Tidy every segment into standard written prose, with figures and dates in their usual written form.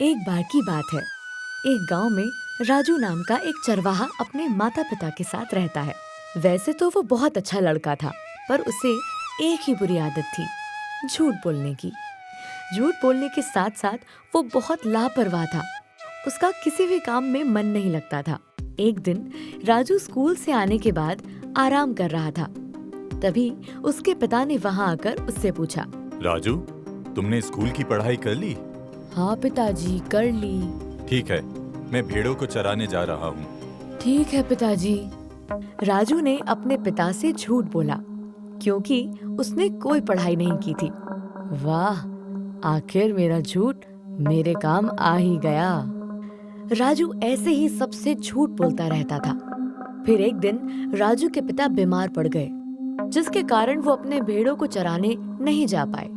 एक बार की बात है। एक गांव में राजू नाम का एक चरवाहा अपने माता पिता के साथ रहता है। वैसे तो वो बहुत अच्छा लड़का था, पर उसे एक ही बुरी आदत थी, झूठ बोलने की। झूठ बोलने के साथ साथ वो बहुत लापरवाह था। उसका किसी भी काम में मन नहीं लगता था। एक दिन राजू स्कूल से आने के बाद आराम कर रहा था। तभी उसके पिता ने वहां आकर उससे पूछा, राजू, तुमने स्कूल की पढ़ाई कर ली? हाँ पिताजी, कर ली। ठीक है, मैं भेड़ों को चराने जा रहा हूँ। ठीक है पिताजी। राजू ने अपने पिता से झूठ बोला, क्योंकि उसने कोई पढ़ाई नहीं की थी। वाह, आखिर मेरा झूठ मेरे काम आ ही गया। राजू ऐसे ही सबसे झूठ बोलता रहता था। फिर एक दिन राजू के पिता बीमार पड़ गए, जिसके कारण वो अपने भेड़ों को चराने नहीं जा पाए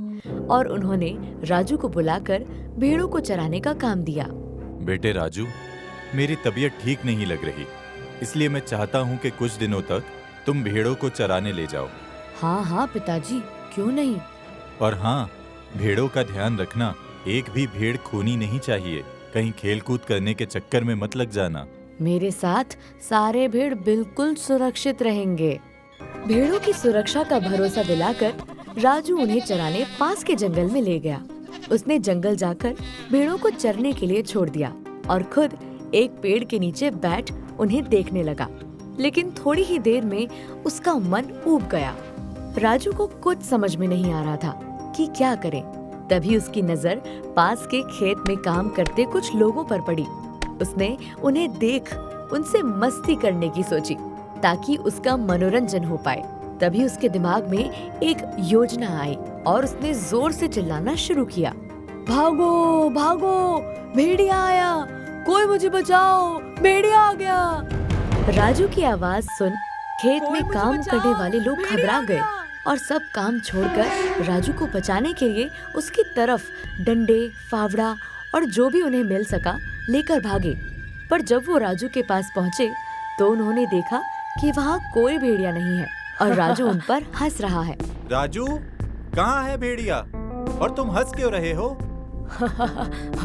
और उन्होंने राजू को बुलाकर भेड़ों को चराने का काम दिया। बेटे राजू, मेरी तबीयत ठीक नहीं लग रही, इसलिए मैं चाहता हूँ कि कुछ दिनों तक तुम भेड़ों को चराने ले जाओ। हाँ हाँ पिताजी, क्यों नहीं। और हाँ, भेड़ों का ध्यान रखना, एक भी भेड़ खोनी नहीं चाहिए। कहीं खेलकूद करने के चक्कर में मत लग जाना। मेरे साथ सारे भेड़ बिल्कुल सुरक्षित रहेंगे। भेड़ों की सुरक्षा का भरोसा दिलाकर राजू उन्हें चराने पास के जंगल में ले गया। उसने जंगल जाकर भेड़ों को चरने के लिए छोड़ दिया और खुद एक पेड़ के नीचे बैठ उन्हें देखने लगा। लेकिन थोड़ी ही देर में उसका मन ऊब गया। राजू को कुछ समझ में नहीं आ रहा था कि क्या करे। तभी उसकी नजर पास के खेत में काम करते कुछ लोगों पर पड़ी। उसने उन्हें देख उनसे मस्ती करने की सोची, ताकि उसका मनोरंजन हो पाए। तभी उसके दिमाग में एक योजना आई और उसने जोर से चिल्लाना शुरू किया, भागो भागो, भेड़िया आया, कोई मुझे बचाओ, भेड़िया आ गया। राजू की आवाज सुन खेत में काम करने वाले लोग घबरा गए और सब काम छोड़कर राजू को बचाने के लिए उसकी तरफ डंडे, फावड़ा और जो भी उन्हें मिल सका लेकर भागे। पर जब वो राजू के पास पहुँचे तो उन्होंने देखा कि वहाँ कोई भेड़िया नहीं है और राजू उन पर हंस रहा है। राजू, कहाँ है भेड़िया और तुम हंस क्यों रहे हो?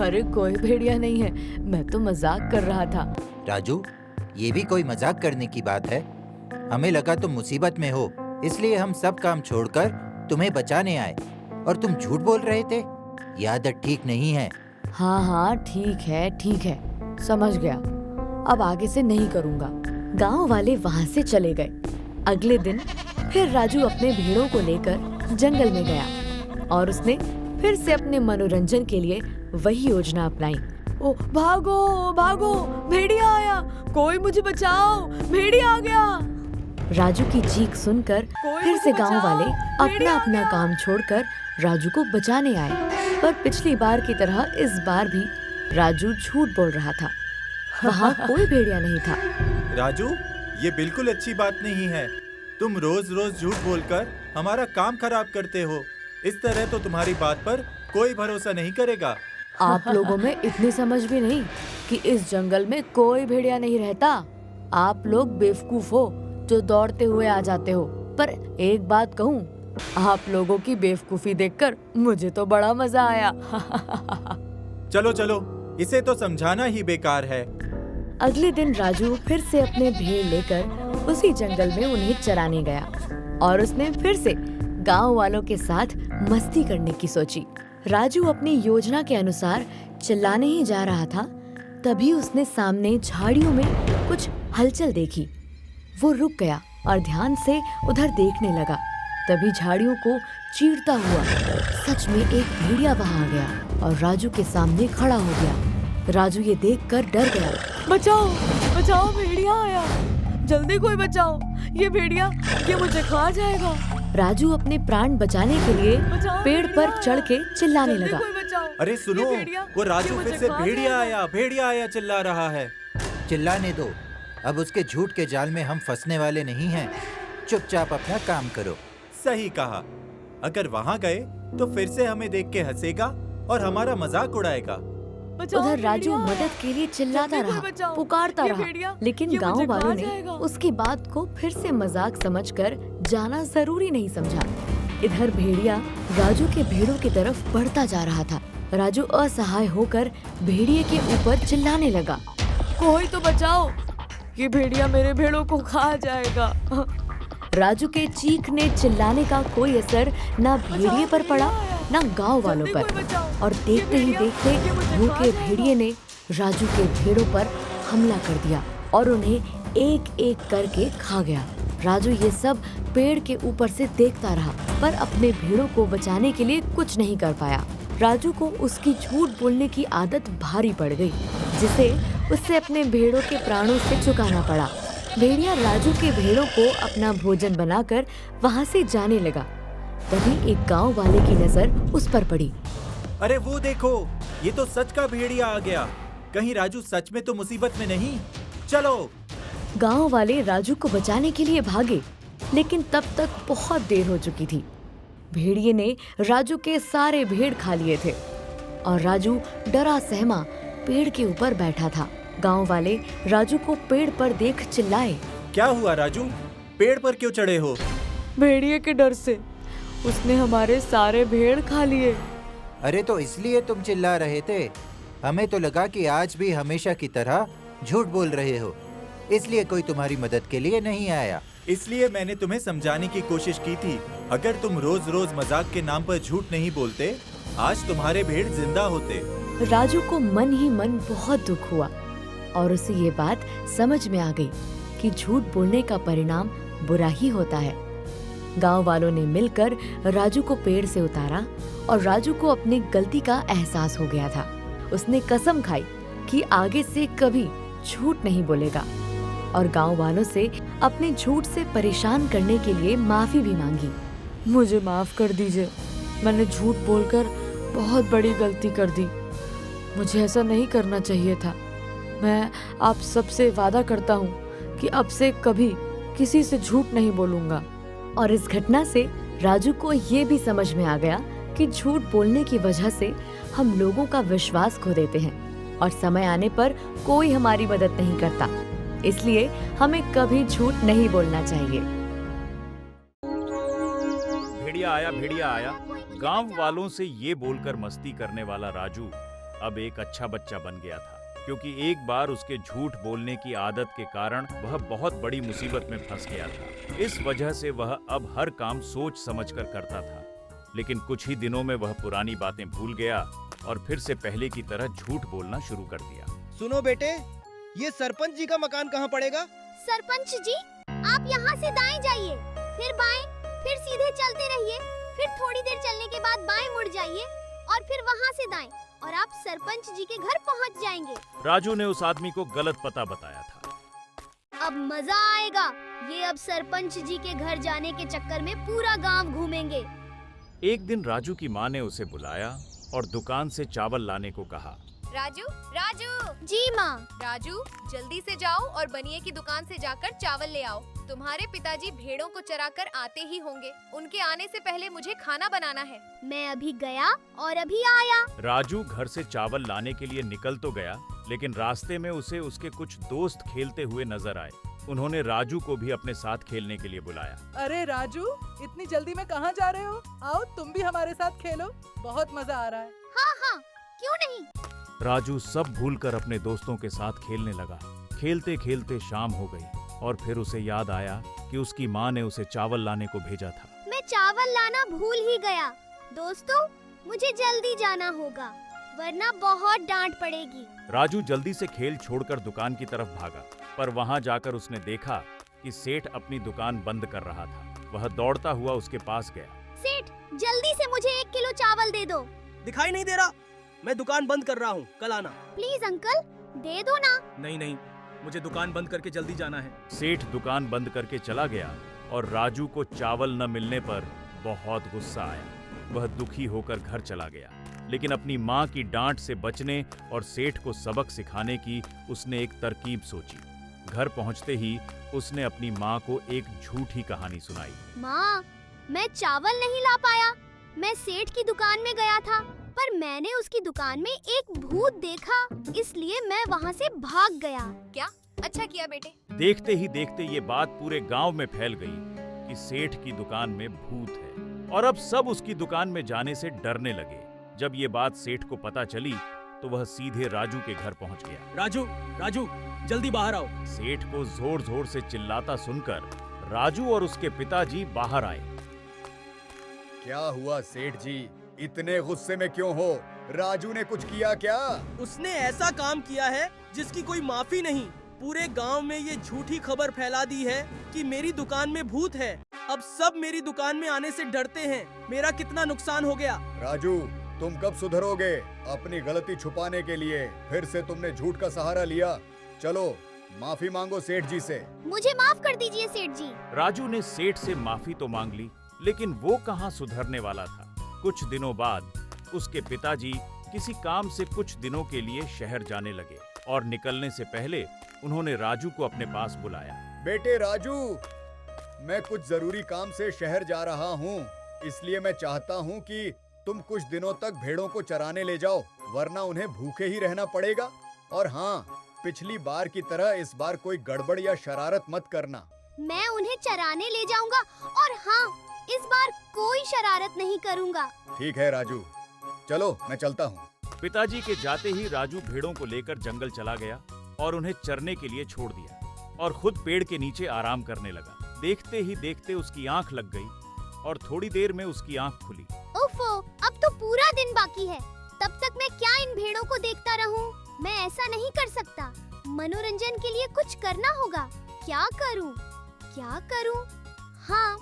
अरे कोई भेड़िया नहीं है, मैं तो मजाक कर रहा था। राजू, ये भी कोई मजाक करने की बात है? हमें लगा तुम मुसीबत में हो, इसलिए हम सब काम छोड़कर तुम्हें बचाने आए और तुम झूठ बोल रहे थे। ये आदत ठीक नहीं है। हाँ हाँ, ठीक है, समझ गया। अब आगे से नहीं करूँगा। गांव वाले वहाँ से चले गए। अगले दिन फिर राजू अपने भेड़ों को लेकर जंगल में गया और उसने फिर से अपने मनोरंजन के लिए वही योजना अपनाई। ओ भागो भागो, भेड़िया आया, कोई मुझे बचाओ, भेड़िया आ गया। राजू की चीख सुनकर फिर से गांव वाले अपना अपना काम छोड़कर राजू को बचाने आए। पर पिछली बार की तरह इस बार भी राजू झूठ बोल रहा था। वहाँ कोई भेड़िया नहीं था। राजू, ये बिल्कुल अच्छी बात नहीं है। तुम रोज रोज झूठ बोलकर हमारा काम खराब करते हो। इस तरह तो तुम्हारी बात पर कोई भरोसा नहीं करेगा। आप लोगों में इतनी समझ भी नहीं कि इस जंगल में कोई भेड़िया नहीं रहता। आप लोग बेवकूफ हो जो दौड़ते हुए आ जाते हो। पर एक बात कहूँ, आप लोगों की बेवकूफी देखकर मुझे तो बड़ा मजा आया। चलो चलो, इसे तो समझाना ही बेकार है। अगले दिन राजू फिर से अपने भेड़ लेकर उसी जंगल में उन्हें चराने गया और उसने फिर से गांव वालों के साथ मस्ती करने की सोची। राजू अपनी योजना के अनुसार चिल्लाने ही जा रहा था, तभी उसने सामने झाड़ियों में कुछ हलचल देखी। वो रुक गया और ध्यान से उधर देखने लगा। तभी झाड़ियों को चीरता हुआ सच में एक भेड़िया वहां आ गया और राजू के सामने खड़ा हो गया। राजू ये देखकर डर गया। बचाओ बचाओ, भेड़िया आया, जल्दी कोई बचाओ, ये भेड़िया ये मुझे खा जाएगा। राजू अपने प्राण बचाने के लिए पेड़ पर चढ़ के चिल्लाने लगा। अरे सुनो, वो राजू फिर से भेड़िया आया चिल्ला रहा है। चिल्लाने दो, अब उसके झूठ के जाल में हम फंसने वाले नहीं हैं। चुपचाप अपना काम करो। सही कहा। अगर वहाँ गए तो फिर से हमें देख के हंसेगा और हमारा मजाक उड़ाएगा। उधर राजू मदद के लिए चिल्लाता रहा, पुकारता रहा, लेकिन गांव वालों ने उसकी बात को फिर से मजाक समझकर जाना जरूरी नहीं समझा। इधर भेड़िया राजू के भेड़ों की तरफ बढ़ता जा रहा था। राजू असहाय होकर भेड़िए के ऊपर चिल्लाने लगा, कोई तो बचाओ, ये भेड़िया मेरे भेड़ों को खा जाएगा। राजू के चीखने चिल्लाने का कोई असर ना भेड़िए पर पड़ा ना गांव वालों पर, और देखते ही देखते भूखे भेड़िए ने राजू के भेड़ों पर हमला कर दिया और उन्हें एक एक करके खा गया। राजू ये सब पेड़ के ऊपर से देखता रहा, पर अपने भेड़ों को बचाने के लिए कुछ नहीं कर पाया। राजू को उसकी झूठ बोलने की आदत भारी पड़ गई, जिसे उससे अपने भेड़ों के प्राणों से चुकाना पड़ा। भेड़िया राजू के भेड़ों को अपना भोजन बनाकर वहाँ से जाने लगा। तभी एक गांव वाले की नजर उस पर पड़ी। अरे वो देखो, ये तो सच का भेड़िया आ गया। कहीं राजू सच में तो मुसीबत में नहीं? चलो। गांव वाले राजू को बचाने के लिए भागे, लेकिन तब तक बहुत देर हो चुकी थी। भेड़िए ने राजू के सारे भेड़ खा लिए थे और राजू डरा सहमा पेड़ के ऊपर बैठा था। गांव वाले राजू को पेड़ पर देख चिल्लाए, क्या हुआ राजू, पेड़ पर क्यों चढ़े हो? भेड़िए के डर से, उसने हमारे सारे भेड़ खा लिए। अरे तो इसलिए तुम चिल्ला रहे थे? हमें तो लगा कि आज भी हमेशा की तरह झूठ बोल रहे हो, इसलिए कोई तुम्हारी मदद के लिए नहीं आया। इसलिए मैंने तुम्हें समझाने की कोशिश की थी। अगर तुम रोज रोज मजाक के नाम पर झूठ नहीं बोलते, आज तुम्हारे भेड़ जिंदा होते। राजू को मन ही मन बहुत दुख हुआ और उसे ये बात समझ में आ गई कि झूठ बोलने का परिणाम बुरा ही होता है। गांव वालों ने मिलकर राजू को पेड़ से उतारा और राजू को अपनी गलती का एहसास हो गया था। उसने कसम खाई कि आगे से कभी झूठ नहीं बोलेगा और गांव वालों से अपने झूठ से परेशान करने के लिए माफी भी मांगी। मुझे माफ कर दीजिए, मैंने झूठ बोलकर बहुत बड़ी गलती कर दी। मुझे ऐसा नहीं करना चाहिए था। मैं आप सबसे वादा करता हूँ कि अब से कभी किसी से झूठ नहीं बोलूंगा। और इस घटना से राजू को ये भी समझ में आ गया कि झूठ बोलने की वजह से हम लोगों का विश्वास खो देते हैं और समय आने पर कोई हमारी मदद नहीं करता। इसलिए हमें कभी झूठ नहीं बोलना चाहिए। भेड़िया आया गांव वालों से ये बोलकर मस्ती करने वाला राजू अब एक अच्छा बच्चा बन गया था, क्योंकि एक बार उसके झूठ बोलने की आदत के कारण वह बहुत बड़ी मुसीबत में फंस गया था। इस वजह से वह अब हर काम सोच समझकर करता था। लेकिन कुछ ही दिनों में वह पुरानी बातें भूल गया और फिर से पहले की तरह झूठ बोलना शुरू कर दिया। सुनो बेटे, ये सरपंच जी का मकान कहाँ पड़ेगा? सरपंच जी, आप यहाँ से दाएं जाइए, फिर बाएं, फिर सीधे चलते रहिए, फिर थोड़ी देर चलने के बाद बाएं मुड़ जाइए और फिर वहाँ से दाएं, और आप सरपंच जी के घर पहुँच जाएंगे। राजू ने उस आदमी को गलत पता बताया था। अब मजा आएगा। ये अब सरपंच जी के घर जाने के चक्कर में पूरा गांव घूमेंगे। एक दिन राजू की माँ ने उसे बुलाया और दुकान से चावल लाने को कहा। राजू, राजू। जी माँ। राजू, जल्दी से जाओ और बनिए की दुकान से जाकर चावल ले आओ। तुम्हारे पिताजी भेड़ों को चराकर आते ही होंगे। उनके आने से पहले मुझे खाना बनाना है। मैं अभी गया और अभी आया। राजू घर से चावल लाने के लिए निकल तो गया, लेकिन रास्ते में उसे उसके कुछ दोस्त खेलते हुए नजर आए। उन्होंने राजू को भी अपने साथ खेलने के लिए बुलाया। अरे राजू, इतनी जल्दी में कहाँ जा रहे हो? आओ तुम भी हमारे साथ खेलो, बहुत मजा आ रहा है। हाँ हाँ, क्यों नहीं। राजू सब भूलकर अपने दोस्तों के साथ खेलने लगा। खेलते खेलते शाम हो गई और फिर उसे याद आया कि उसकी माँ ने उसे चावल लाने को भेजा था। मैं चावल लाना भूल ही गया। दोस्तों, मुझे जल्दी जाना होगा, वरना बहुत डांट पड़ेगी। राजू जल्दी से खेल छोड़कर दुकान की तरफ भागा, पर वहाँ जाकर उसने देखा कि सेठ अपनी दुकान बंद कर रहा था। वह दौड़ता हुआ उसके पास गया। सेठ, जल्दी से मुझे 1 किलो चावल दे दो। दिखाई नहीं दे रहा? मैं दुकान बंद कर रहा हूँ, कल आना। प्लीज अंकल, दे दो ना। नहीं, मुझे दुकान बंद करके जल्दी जाना है। सेठ दुकान बंद करके चला गया और राजू को चावल न मिलने पर बहुत गुस्सा आया। वह दुखी होकर घर चला गया, लेकिन अपनी माँ की डांट से बचने और सेठ को सबक सिखाने की उसने एक तरकीब सोची। घर पहुँचते ही उसने अपनी माँ को एक झूठी कहानी सुनाई। माँ, मैं चावल नहीं ला पाया। मैं सेठ की दुकान में गया था, पर मैंने उसकी दुकान में एक भूत देखा, इसलिए मैं वहाँ से भाग गया। क्या? अच्छा किया बेटे। देखते ही देखते ये बात पूरे गांव में फैल गई कि सेठ की दुकान में भूत है और अब सब उसकी दुकान में जाने से डरने लगे। जब ये बात सेठ को पता चली तो वह सीधे राजू के घर पहुंच गया। राजू, राजू, जल्दी बाहर आओ। सेठ को जोर जोर से चिल्लाता सुनकर राजू और उसके पिताजी बाहर आए। क्या हुआ सेठ जी, इतने गुस्से में क्यों हो? राजू ने कुछ किया क्या? उसने ऐसा काम किया है जिसकी कोई माफी नहीं। पूरे गांव में ये झूठी खबर फैला दी है कि मेरी दुकान में भूत है। अब सब मेरी दुकान में आने से डरते हैं। मेरा कितना नुकसान हो गया। राजू, तुम कब सुधरोगे? अपनी गलती छुपाने के लिए फिर से तुमने झूठ का सहारा लिया। चलो माफी मांगो सेठ जी से। मुझे माफ कर दीजिए सेठ जी। राजू ने सेठ से माफी तो मांग ली, लेकिन वो कहाँ सुधरने वाला था। कुछ दिनों बाद उसके पिताजी किसी काम से कुछ दिनों के लिए शहर जाने लगे और निकलने से पहले उन्होंने राजू को अपने पास बुलाया। बेटे राजू, मैं कुछ जरूरी काम से शहर जा रहा हूँ, इसलिए मैं चाहता हूँ कि तुम कुछ दिनों तक भेड़ों को चराने ले जाओ, वरना उन्हें भूखे ही रहना पड़ेगा। और हाँ, पिछली बार की तरह इस बार कोई गड़बड़ या शरारत मत करना। मैं उन्हें चराने ले जाऊंगा और हाँ, इस बार कोई शरारत नहीं करूंगा। ठीक है राजू, चलो मैं चलता हूँ। पिताजी के जाते ही राजू भेड़ों को लेकर जंगल चला गया और उन्हें चरने के लिए छोड़ दिया और खुद पेड़ के नीचे आराम करने लगा। देखते ही देखते उसकी आंख लग गई और थोड़ी देर में उसकी आंख खुली। ओफो, अब तो पूरा दिन बाकी है। तब तक मैं क्या इन भेड़ों को देखता रहूं? मैं ऐसा नहीं कर सकता। मनोरंजन के लिए कुछ करना होगा। क्या करूं? क्या करूं? हाँ,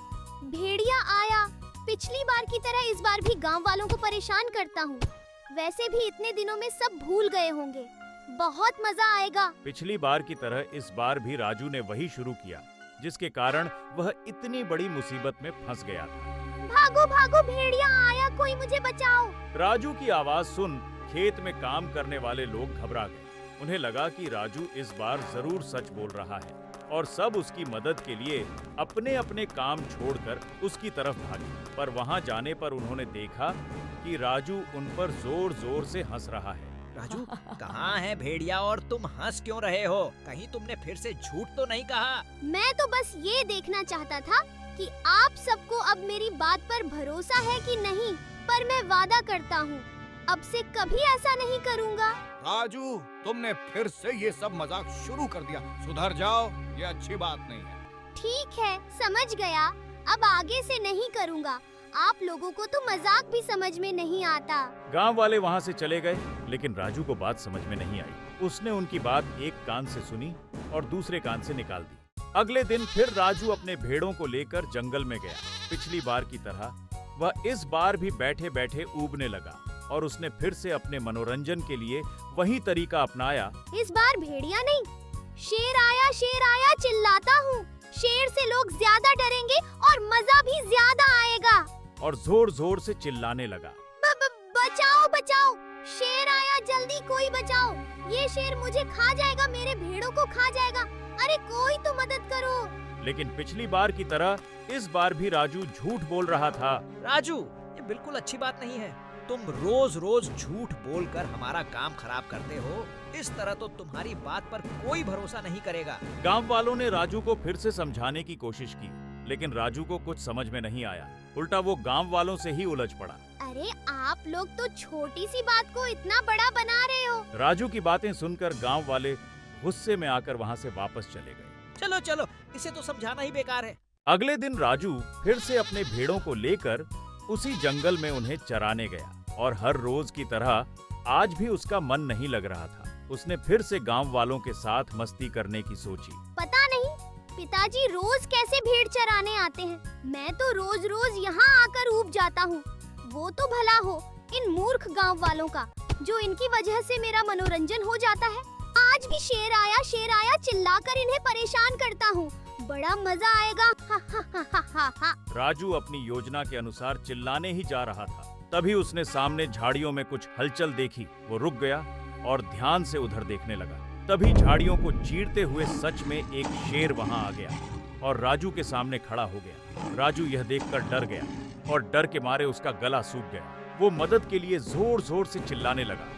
भेड़िया आया। पिछली बार की तरह इस बार भी गांव वालों को परेशान करता हूँ। वैसे भी इतने दिनों में सब भूल गए होंगे। बहुत मजा आएगा। पिछली बार की तरह इस बार भी राजू ने वही शुरू किया, जिसके कारण वह इतनी बड़ी मुसीबत में फंस गया था। भागो भागो, भेड़िया आया, कोई मुझे बचाओ। राजू की आवाज सुन खेत में काम करने वाले लोग घबरा गए। उन्हें लगा कि राजू इस बार जरूर सच बोल रहा है और सब उसकी मदद के लिए अपने अपने काम छोड़कर उसकी तरफ भागे। पर वहां जाने पर उन्होंने देखा कि राजू उन पर जोर जोर से हंस रहा है। राजू, कहाँ है भेड़िया और तुम हंस क्यों रहे हो? कहीं तुमने फिर से झूठ तो नहीं कहा? मैं तो बस ये देखना चाहता था कि आप सबको अब मेरी बात पर भरोसा है कि नहीं। पर मैं वादा करता हूँ, अब से कभी ऐसा नहीं करूँगा। राजू, तुमने फिर से ये सब मजाक शुरू कर दिया। सुधर जाओ, ये अच्छी बात नहीं है। ठीक है, समझ गया। अब आगे से नहीं करूँगा। आप लोगों को तो मजाक भी समझ में नहीं आता। गांव वाले वहां से चले गए, लेकिन राजू को बात समझ में नहीं आई। उसने उनकी बात एक कान से सुनी और दूसरे कान से निकाल दी। अगले दिन फिर राजू अपने भेड़ों को लेकर जंगल में गया। पिछली बार की तरह वह इस बार भी बैठे बैठे ऊबने लगा और उसने फिर से अपने मनोरंजन के लिए वही तरीका अपनाया। इस बार भेड़िया नहीं, शेर आया चिल्लाता हूँ। शेर से लोग ज्यादा डरेंगे और मजा भी ज्यादा आएगा। और जोर जोर से चिल्लाने लगा। बचाओ बचाओ, शेर आया, जल्दी कोई बचाओ। ये शेर मुझे खा जाएगा, मेरे भेड़ों को खा जाएगा। अरे कोई तो मदद करो। लेकिन पिछली बार की तरह इस बार भी राजू झूठ बोल रहा था। राजू, ये बिल्कुल अच्छी बात नहीं है। तुम रोज रोज झूठ बोलकर हमारा काम खराब करते हो। इस तरह तो तुम्हारी बात पर कोई भरोसा नहीं करेगा। गांव वालों ने राजू को फिर से समझाने की कोशिश की, लेकिन राजू को कुछ समझ में नहीं आया। उल्टा वो गांव वालों से ही उलझ पड़ा। अरे आप लोग तो छोटी सी बात को इतना बड़ा बना रहे हो। राजू की बातें सुनकर गांव वाले गुस्से में आकर वहां से वापस चले गए। चलो चलो, इसे तो समझाना ही बेकार है। अगले दिन राजू फिर से अपने भेड़ों को लेकर उसी जंगल में उन्हें चराने गया और हर रोज की तरह आज भी उसका मन नहीं लग रहा था। उसने फिर से गांव वालों के साथ मस्ती करने की सोची। पता नहीं पिताजी रोज कैसे भेड़ चराने आते हैं। मैं तो रोज रोज यहाँ आकर ऊब जाता हूँ। वो तो भला हो इन मूर्ख गांव वालों का, जो इनकी वजह से मेरा मनोरंजन हो जाता है। आज भी शेर आया चिल्लाकर इन्हें परेशान करता हूँ। बड़ा मजा आएगा। हा, हा, हा, हा, हा, हा। राजू अपनी योजना के अनुसार चिल्लाने ही जा रहा था, तभी उसने सामने झाड़ियों में कुछ हलचल देखी। वो रुक गया और ध्यान से उधर देखने लगा। तभी झाड़ियों को चीरते हुए सच में एक शेर वहां आ गया और राजू के सामने खड़ा हो गया। राजू यह देखकर डर गया और डर के मारे उसका गला सूख गया। वो मदद के लिए जोर जोर से चिल्लाने लगा।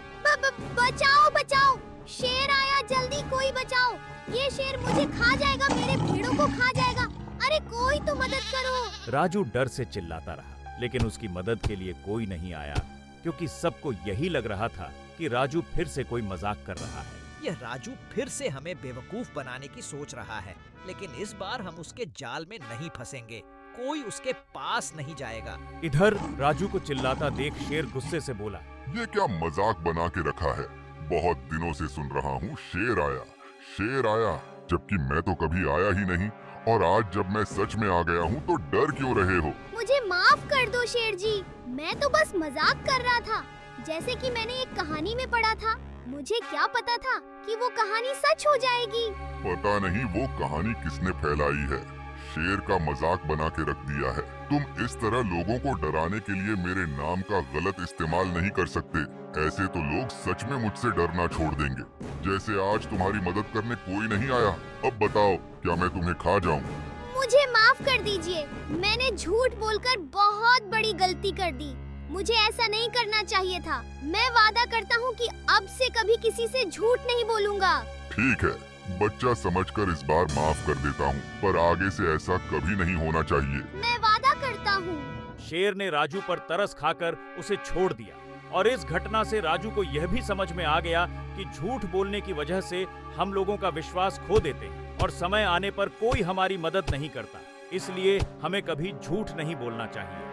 बचाओ बचाओ, शेर आया, जल्दी कोई बचाओ। ये शेर मुझे खा जाएगा, मेरे भेड़ों को खा जाएगा। अरे कोई तो मदद करो। राजू डर से चिल्लाता रहा, लेकिन उसकी मदद के लिए कोई नहीं आया क्योंकि सबको यही लग रहा था कि राजू फिर से कोई मजाक कर रहा है। यह राजू फिर से हमें बेवकूफ बनाने की सोच रहा है, लेकिन इस बार हम उसके जाल में नहीं फंसेंगे। कोई उसके पास नहीं जाएगा। इधर राजू को चिल्लाता देख शेर गुस्से से बोला, ये क्या मजाक बना के रखा है? बहुत दिनों से सुन रहा हूँ शेर आया, जबकि मैं तो कभी आया ही नहीं। और आज जब मैं सच में आ गया हूँ तो डर क्यों रहे हो? मुझे माफ कर दो शेर जी, मैं तो बस मजाक कर रहा था। जैसे कि मैंने एक कहानी में पढ़ा था, मुझे क्या पता था कि वो कहानी सच हो जाएगी। पता नहीं वो कहानी किसने फैलाई है, शेर का मजाक बना के रख दिया है। तुम इस तरह लोगों को डराने के लिए मेरे नाम का गलत इस्तेमाल नहीं कर सकते। ऐसे तो लोग सच में मुझसे डरना छोड़ देंगे। जैसे आज तुम्हारी मदद करने कोई नहीं आया। अब बताओ, क्या मैं तुम्हें खा जाऊं? मुझे माफ कर दीजिए, मैंने झूठ बोलकर बहुत बड़ी गलती कर दी। मुझे ऐसा नहीं करना चाहिए था। मैं वादा करता हूँ कि अब से कभी किसी से झूठ नहीं बोलूँगा। ठीक है, बच्चा समझकर इस बार माफ कर देता हूँ, पर आगे से ऐसा कभी नहीं होना चाहिए। मैं वादा करता हूँ। शेर ने राजू पर तरस खाकर उसे छोड़ दिया और इस घटना से राजू को यह भी समझ में आ गया कि झूठ बोलने की वजह से हम लोगों का विश्वास खो देते हैं और समय आने पर कोई हमारी मदद नहीं करता। इसलिए हमें कभी झूठ नहीं बोलना चाहिए।